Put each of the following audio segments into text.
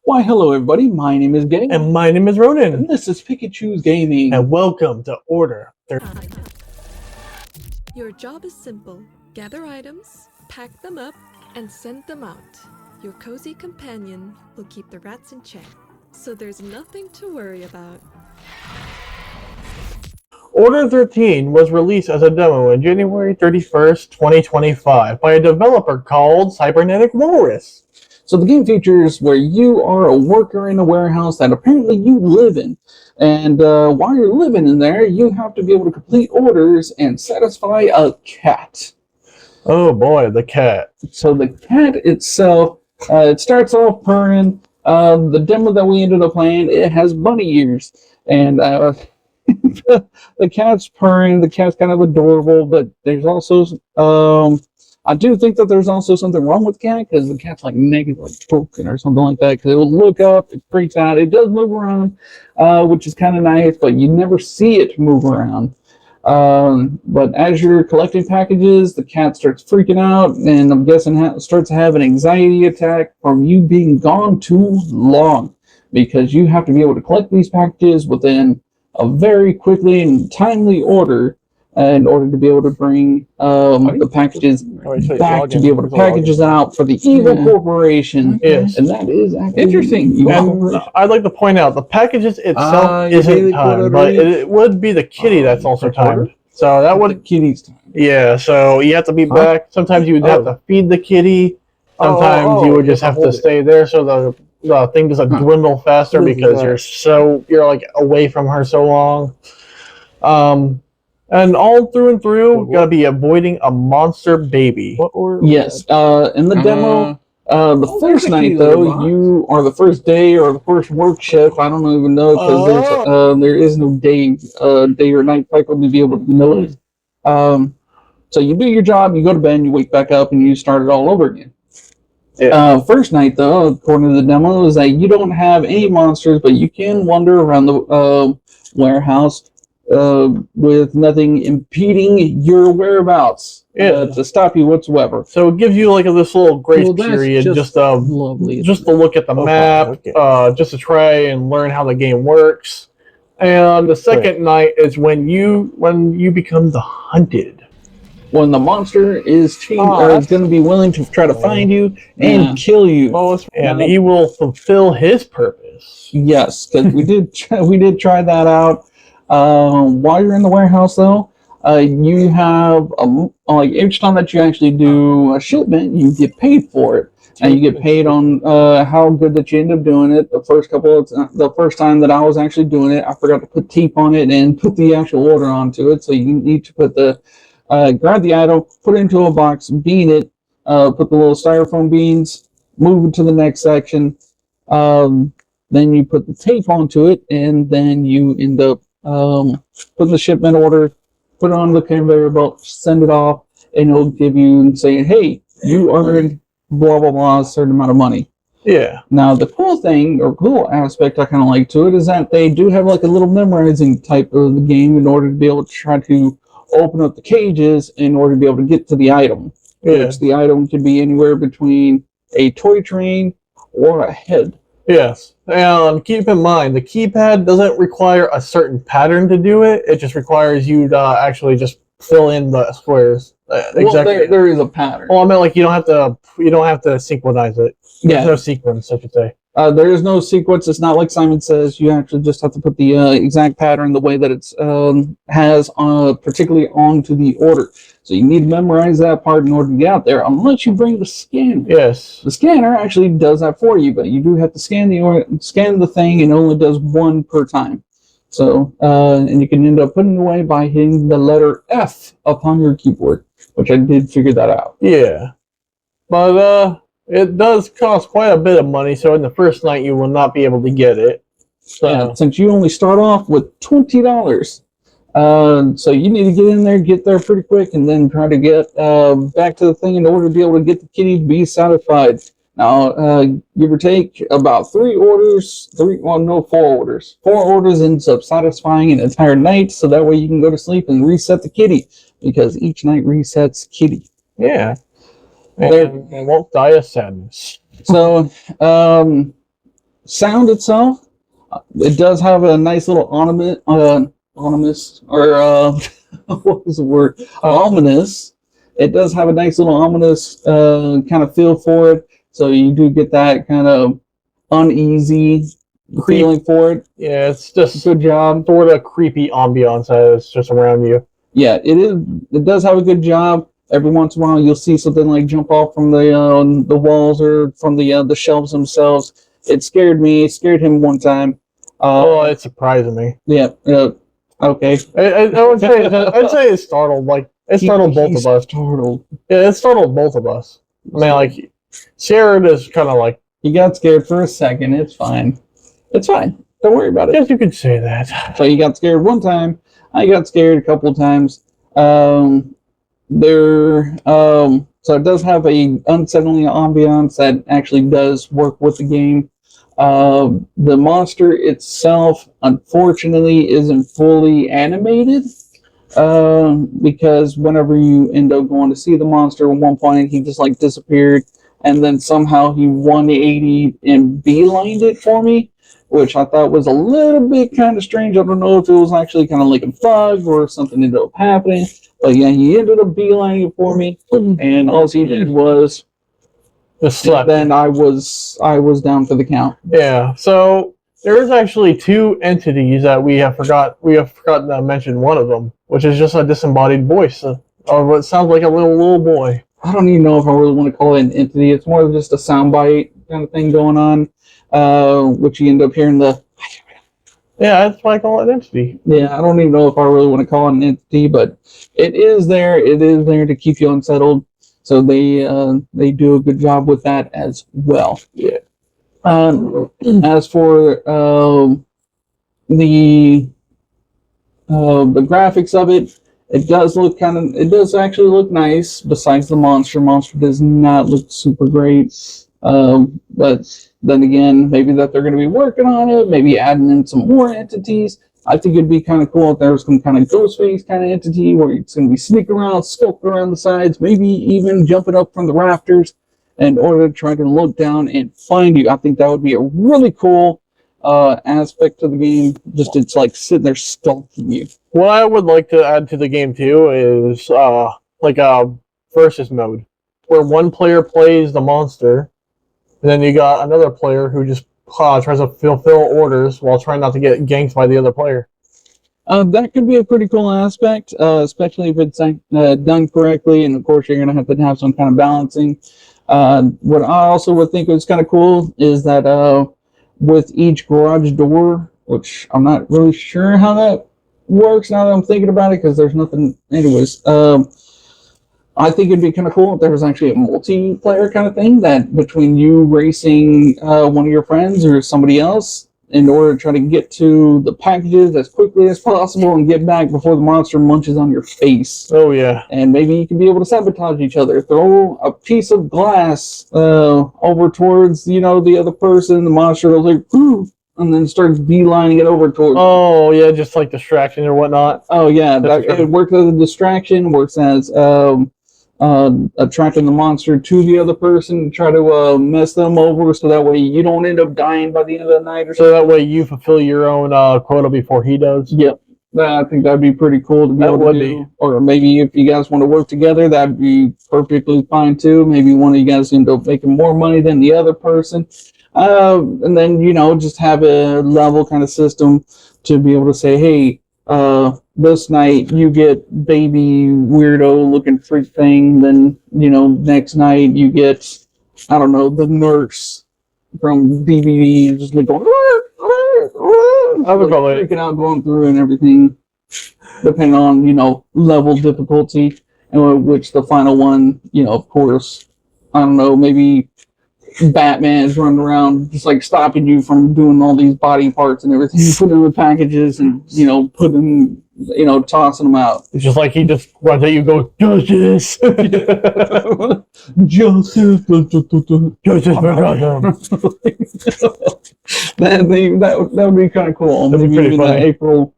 Why, hello everybody, my name is Gay, And my name is Ronan. and this is Pikachu's Gaming. And welcome to Order. Your job is simple. Gather items, pack them up, and send them out. Your cozy companion will keep the rats in check, so there's nothing to worry about. Order 13 was released as a demo on January 31st, 2025 by a developer called Cybernetic Walrus. So the game features where you are a worker in a warehouse that apparently you live in. And while you're living in there, you have to be able to complete orders and satisfy a cat. Oh boy, the cat. So the cat itself, it starts off purring. The demo that we ended up playing, it has bunny ears. And the cat's purring, the cat's kind of adorable, but there's also... I do think that there's also something wrong with the cat because the cat's like naked, like broken or something like that. Because it will look up, it freaks out, it does move around, which is kind of nice, but you never see it move around. But as you're collecting packages, the cat starts freaking out, and I'm guessing starts to have an anxiety attack from you being gone too long, because you have to be able to collect these packages within a very quickly and timely order. In order to be able to bring the packages back to be able to package out for the Evil Corporation. Yes. And that is actually interesting. And I'd like to point out the packages itself isn't timed, but it would be the kitty that's also timed. So that would kitty's time. Yeah, so you have to be back. Sometimes you would have to feed the kitty. Sometimes you would just have to stay there so the thing doesn't dwindle faster because you're like away from her so long. And all through and through, gotta be avoiding a monster baby. Yes. In the demo, the first night though, you or the first day or the first work shift, I don't even know because there is no day or night cycle to be able to know it. So you do your job, you go to bed, you wake back up, and you start it all over again. Yeah. First night though, according to the demo, is that you don't have any monsters, but you can wander around the warehouse. With nothing impeding your whereabouts to stop you whatsoever. So it gives you like this little grace period, just to look at the map, just to try and learn how the game works. And the second night is when you become the hunted. When the monster is going to be willing to try to find you and kill you, and he will fulfill his purpose. Yes, because we did try that out. While you're in the warehouse, though, you have like each time that you actually do a shipment, you get paid for it, and you get paid on how good that you end up doing it. The first time that I was actually doing it, I forgot to put tape on it and put the actual order onto it. So you need to put grab the item, put it into a box, bean it, put the little styrofoam beans, move it to the next section. Then you put the tape onto it, and then you end up put the shipment order, put it on the conveyor belt, send it off, and it'll give you and say, hey, you earned blah blah blah a certain amount of money. Yeah. Now the cool aspect I kind of like to it is that they do have like a little memorizing type of the game in order to be able to try to open up the cages in order to be able to get to the item. Yeah. Which the item could be anywhere between a toy train or a head. Yes, and keep in mind, the keypad doesn't require a certain pattern to do it. It just requires you to actually just fill in the squares. Exactly. Well, there is a pattern. Well, I meant like you don't have to synchronize it. There's no sequence, I should say. There is no sequence. It's not like Simon Says. You actually just have to put the exact pattern the way that it's has particularly onto the order. So you need to memorize that part in order to get out there, unless you bring the scanner. Yes. The scanner actually does that for you, but you do have to scan the thing, and it only does one per time. So, and you can end up putting it away by hitting the letter F upon your keyboard, which I did figure that out. Yeah. But, it does cost quite a bit of money, so in the first night you will not be able to get it. So. Yeah, since you only start off with $20. So you need to get there pretty quick, and then try to get back to the thing in order to be able to get the kitty to be satisfied. Now, give or take about 4 orders. 4 orders ends up satisfying an entire night, so that way you can go to sleep and reset the kitty, because each night resets kitty. Yeah. And won't die of sadness. So, sound itself, it does have a nice little ominous, or what was the word? Ominous. It does have a nice little ominous kind of feel for it. So you do get that kind of uneasy feeling for it. Yeah, it's just Good job. sort of creepy ambiance that's just around you. Yeah, it is. It does have a good job. Every once in a while, you'll see something like jump off from the walls or from the shelves themselves. It scared me. It scared him one time. Oh, it's surprising me. Yeah. Okay. I would say it startled it startled both He's of us. Startled. Yeah, it startled both of us. I mean, like Sharon is kind of like, He got scared for a second. It's fine. It's fine. Don't worry about it. yes, you could say that. So he got scared one time. I got scared a couple of times. So it does have a unsettling ambiance that actually does work with the game. The monster itself, unfortunately, isn't fully animated. Because whenever you end up going to see the monster, at one point he just like disappeared, and then somehow he 180 and beelined it for me, which I thought was a little bit kind of strange. I don't know if it was actually kind of like a bug or something ended up happening, but yeah, he ended up beelining it for me, and all he did was Just slept. then I was down for the count. Yeah. So there is actually two entities that we have forgotten to mention one of them, which is just a disembodied voice of what sounds like a little boy. I don't even know if I really want to call it an entity. It's more of just a soundbite kind of thing going on, which you end up hearing the. Yeah, that's why I call it an entity. Yeah, I don't even know if I really want to call it an entity, but it is there. It is there to keep you unsettled. So they do a good job with that as well. Yeah. As for the graphics of it, it does actually look nice. Besides the monster does not look super great. But then again, maybe that they're going to be working on it, maybe adding in some more entities. I think it'd be kind of cool if there was some kind of Ghostface kind of entity where it's going to be sneaking around, skulking around the sides, maybe even jumping up from the rafters in order to try to look down and find you. I think that would be a really cool aspect to the game. Just it's like sitting there stalking you. What I would like to add to the game too is like a versus mode, where one player plays the monster, and then you got another player who just tries to fulfill orders while trying not to get ganked by the other player. That could be a pretty cool aspect, especially if it's done correctly, and of course you're going to have some kind of balancing. What I also would think was kind of cool is that with each garage door, which I'm not really sure how that works now that I'm thinking about it, because there's nothing. Anyways, I think it'd be kind of cool if there was actually a multiplayer kind of thing, that between you racing one of your friends or somebody else in order to try to get to the packages as quickly as possible and get back before the monster munches on your face. Oh yeah. And maybe you can be able to sabotage each other. Throw a piece of glass over towards, the other person. The monster will like, ooh, and then starts beelining it over towards. Oh yeah, just like distraction or whatnot. Oh yeah, it works as a distraction. Works as attracting the monster to the other person, try to mess them over, so that way you don't end up dying by the end of the night, or so that way you fulfill your own quota before he does. Yep. I think that'd be pretty cool to be able to do. Or maybe if you guys want to work together, that'd be perfectly fine too. Maybe one of you guys end up making more money than the other person. And then, just have a level kind of system to be able to say, hey, this night you get baby weirdo looking freak thing. Then, next night you get, I don't know, the nurse from DVD and just like going, I would call it freaking out, going through and everything, depending on, level difficulty, and which the final one, of course, I don't know, maybe Batman's running around just like stopping you from doing all these body parts and everything, putting them in packages and, putting, tossing them out. It's just like he just runs at you and goes, justice! Justice! Justice for Gotham! That would be kind of cool. That'd be Maybe pretty funny. April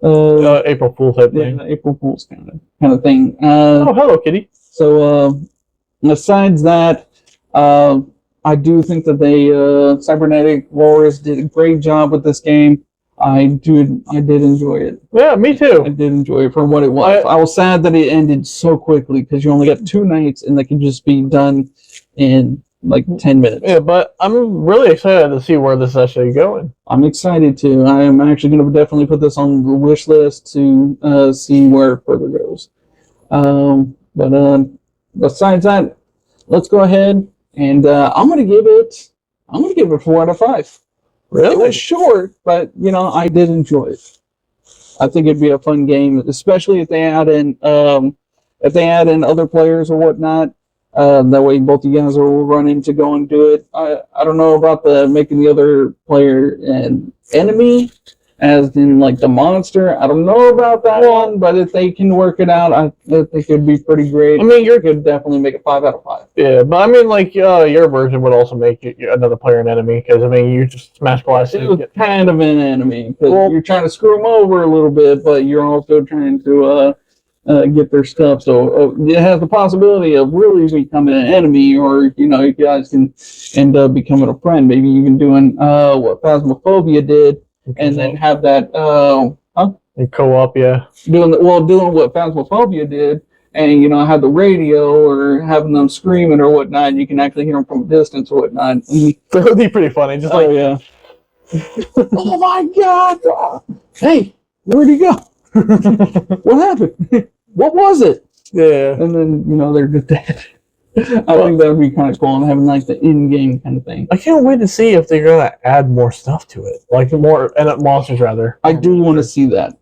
April Fool's type thing. Yeah, April Fool's kind of thing. Oh, hello, kitty. So, besides that, I do think that Cybernetic Wars did a great job with this game. I did enjoy it. Yeah, me I too. did enjoy it for what it was. I was sad that it ended so quickly because you only got 2 nights and they could just be done in like 10 minutes. Yeah, but I'm really excited to see where this is actually going. I'm excited to. I am actually going to definitely put this on the wish list to see where it further goes. But besides that, let's go ahead and I'm going to give it 4 out of 5. Really? It was short, but I did enjoy it. I think it'd be a fun game, especially if they add in other players or whatnot. That way, both you guys will run in to go and do it. I don't know about the making the other player an enemy, as in like the monster. I don't know about that one, but if they can work it out, I think it'd be pretty great. I mean, you could definitely make it 5 out of 5. Yeah, but I mean, like your version would also make another player an enemy because I mean, you just smash blast. It was kind of an enemy because you're trying to screw them over a little bit, but you're also trying to get their stuff. So it has the possibility of really becoming an enemy, or you guys can end up becoming a friend. Maybe even doing what Phasmophobia did, and then have that in co-op, yeah. Doing what Phasmophobia did, and have the radio or having them screaming or whatnot. And you can actually hear them from a distance or whatnot. That would be pretty funny. Just like, yeah. Oh my God! Hey, where'd he go? What happened? What was it? Yeah. And then they're just dead. I think that would be kind of cool, and having like the in-game kind of thing. I can't wait to see if they're gonna add more stuff to it, like more monsters rather. I do want to see that.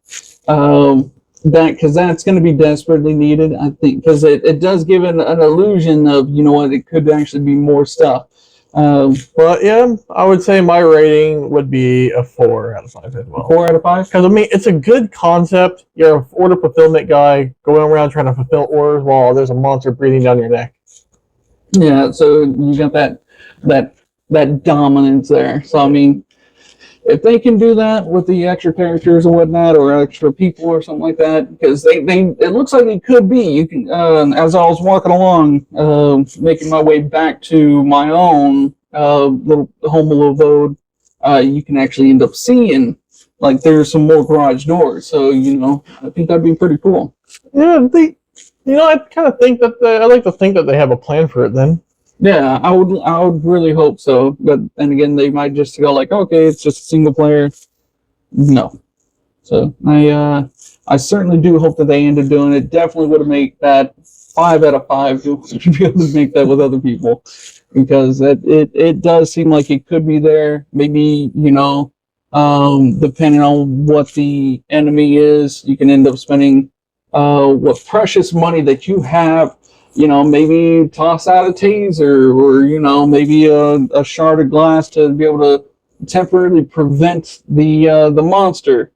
Because that's going to be desperately needed, I think, because it does give an illusion of it could actually be more stuff. But yeah, I would say my rating would be a 4 out of 5 as well. 4 out of 5? Because I mean, it's a good concept. You're an order fulfillment guy going around trying to fulfill orders while there's a monster breathing down your neck. Yeah, so you got that dominance there. So I mean, if they can do that with the extra characters or whatnot, or extra people or something like that, because it looks like it could be. You can, as I was walking along, making my way back to my own little home abode, you can actually end up seeing like there's some more garage doors. So I think that'd be pretty cool. Yeah, I kind of think that I like to think that they have a plan for it. Then. Yeah, I would really hope so. But then again, they might just go like, okay, it's just a single player. No. So I certainly do hope that they end up doing it. Definitely would have made that 5 out of 5 to be able to make that with other people, because it does seem like it could be there. Maybe depending on what the enemy is, you can end up spending what precious money that you have. Maybe toss out a taser, or maybe a shard of glass to be able to temporarily prevent the monster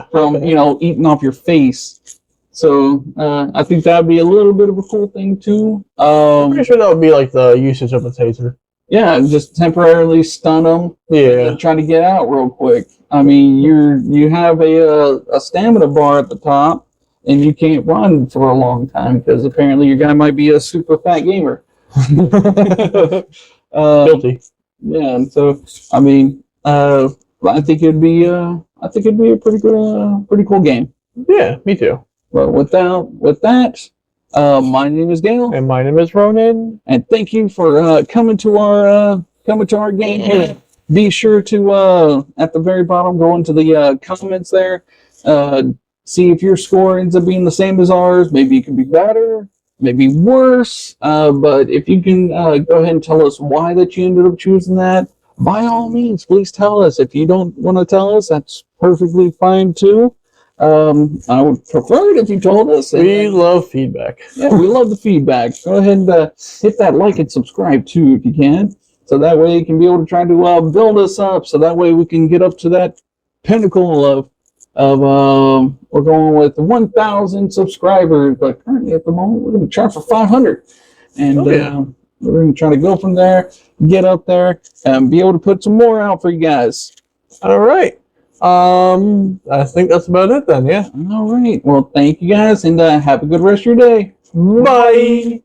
from eating off your face. So I think that'd be a little bit of a cool thing too. I'm pretty sure that would be like the usage of a taser. Yeah, just temporarily stun them. Yeah, and try to get out real quick. I mean, you have a stamina bar at the top. And you can't run for a long time because apparently your guy might be a super fat gamer. Guilty. Yeah, and so I mean, I think it'd be a pretty cool game. Yeah, me too. But with that, my name is Gail, and my name is Ronan, and thank you for coming to our game here. Be sure to at the very bottom go into the comments there. See if your score ends up being the same as ours. Maybe it can be better, maybe worse. But if you can go ahead and tell us why that you ended up choosing that, by all means, please tell us. If you don't want to tell us, that's perfectly fine too. I would prefer it if you told us. We love feedback. Yeah, we love the feedback. Go ahead and hit that like and subscribe too if you can. So that way you can be able to try to build us up. So that way we can get up to that pinnacle of we're going with 1,000 subscribers, but currently at the moment we're going to try for 500, and we're going to try to go from there, get up there, and be able to put some more out for you guys. All right. I think that's about it then. Yeah. All right. Well, thank you guys, and have a good rest of your day. Bye.